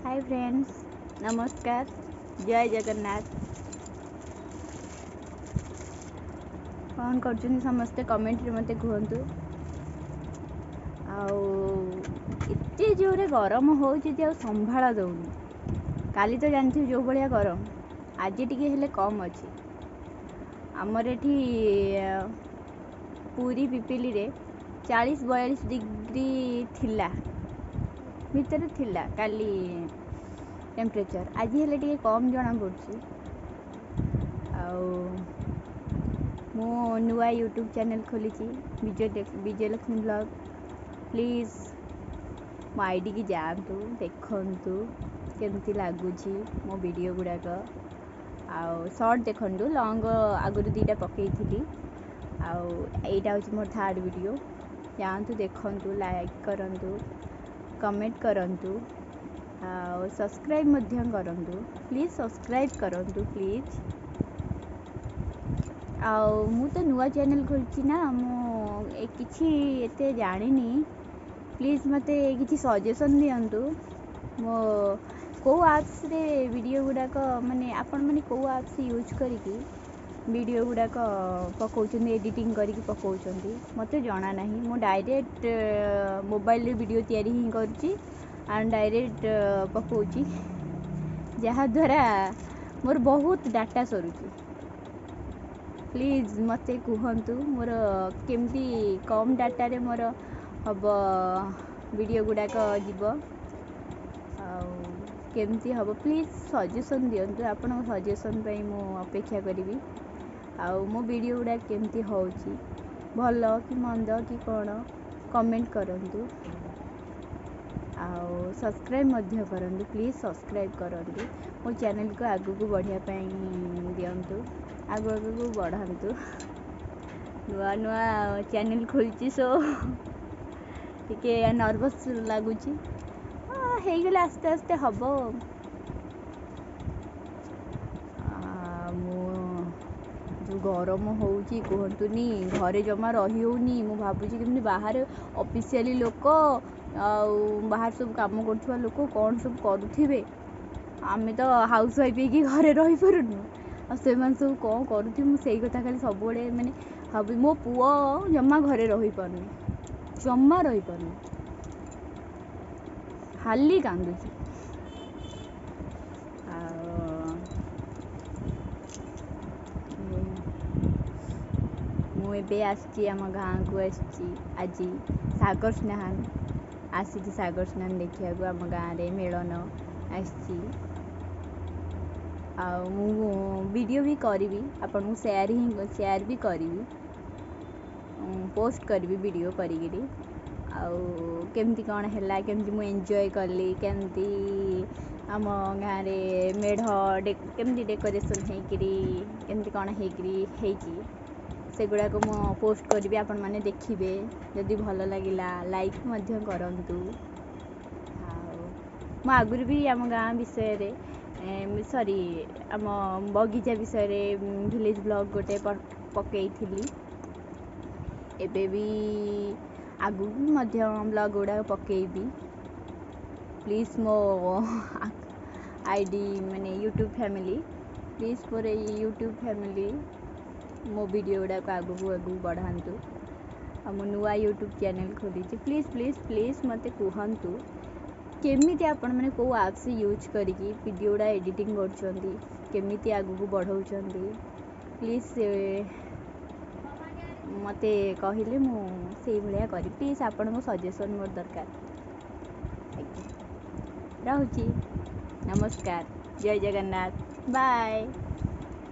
Hi friends, नमस्कार, जय जगन्नाथ। कौन कर समस्ते कमेंट रे मते कहतु। आते जोरे गरम हो संभाला दौनी। काली तो जानते जो भाया गरम, आज टी हेले कम अच्छी। आमर एठी पूरी पिपिली रे 40-42 डिग्री थिला भितर थिला काली टेम्परेचर। आज हेले टी कम जना पड़ी। मु नुआ यूट्यूब चैनल खोली विजयलक्ष्मी ब्लॉग। प्लीज़ मो आईडी की जातु देखु केमती लगुच मो वीडियो गुड़ाक। शॉर्ट देखु लॉन्ग आगुरी 2टा पकई थी। आईटा हूँ मोर 3rd वीडियो। जातु देखु, लाइक करूँ, कमेंट करूँ, सब्सक्राइब करूँ। प्लीज़ सब्सक्राइब करूँ प्लीज़। मु तो नुआ चैनल खोलची ना, मु किसी एते जानी। प्लीज़ मते किसी सजेशन दिंतु। मो को आप्स रे वीडियो गुड़ाक माने आपण माने को आप्स यूज करिकी वीडियो गुड़ाक पकाउछन, एडिटिंग करिकी पकाउछन मते जाना नहीं। मो डायरेक्ट मोबाइल रे वीडियो तैयारी ही करची एंड डायरेक्ट पकाउची, जहा द्वारा मोर बहुत डाटा सरुची। प्लीज़ मते कहतु मोर केमती कम डाटा रे मोर हम वीडियो गुड़ाक जीव केमती हम। प्लीज़ सजेशन दिंतु। आपण सजेशन पे मु अपेक्षा करी। मो वीडियो गुड़ा केमती होची, भल कि मंद कि कौन, कमेंट करूँ। सब्सक्राइब करूँ। प्लीज़ सब्सक्राइब करूँ। मो चैनल को आगु को बढ़िया दिंतु, आगु को बढ़ातु। नुआ नुआ चैनल खोलची सो टिके नर्वस लगुच। गले आस्ते आस्ते हम। जो गरम होची कहतुनी, घरे जमा रही होनी। मु भावुची कि बाहर ऑफिशियली लोक बाहर सब काम करथुवा लोक कौन सब करुथिबे। आमे तो हाउस वाइफ की घरे रही पारुनु। से सब कौन करुथि मु सेई कथा खाली सब बड़े माने भाभी। मो पुओ जमा घरे रही पारुनी, जमा रही पारुनी, खाली कांदुची। मुझे आसी आम गाँ को आज सागर स्नान आसी सागर स्नान देखा आम गाँव में मेलन आसी। वीडियो भी करी आपन को शेयर भी करी, पोस्ट करी वीडियो करी। केमती कौन है केमती मुझे एंजॉय कली, केमती आम गाँव में मेढ़ केमती डेकोरेशन होमती कौन होगी से गुड़ाक मु पोस्ट करी। आपण मैंने देखिए जदि भल लगिला लाइक करूँ। मु आगुरी भी आम गाँ विषय सॉरी आम बगीचा विषय विलेज ब्लॉग गोटे पकई थी। एबे भी आगु ब्लॉग गुड़ा पकेबी। प्लीज़ मो आईडी माने YouTube family, please more YouTube family मो वीडियो गुड़ाक आगू बढ़ातु। मो नुआ यूट्यूब चैनल खोली। प्लीज़ प्लीज़ प्लीज़ मते कहतु केमिति आपण माने को एप्स यूज करिकी वीडियो गुड़ा एडिटिंग करछंती, केमिति आगू को बढ़ाउछंती। प्लीज़ मते कहले मु से भलिया करी। प्लीज़ आपण को सजेशन मोर दरकार। रहुची, नमस्कार, जय जगन्नाथ, बाय।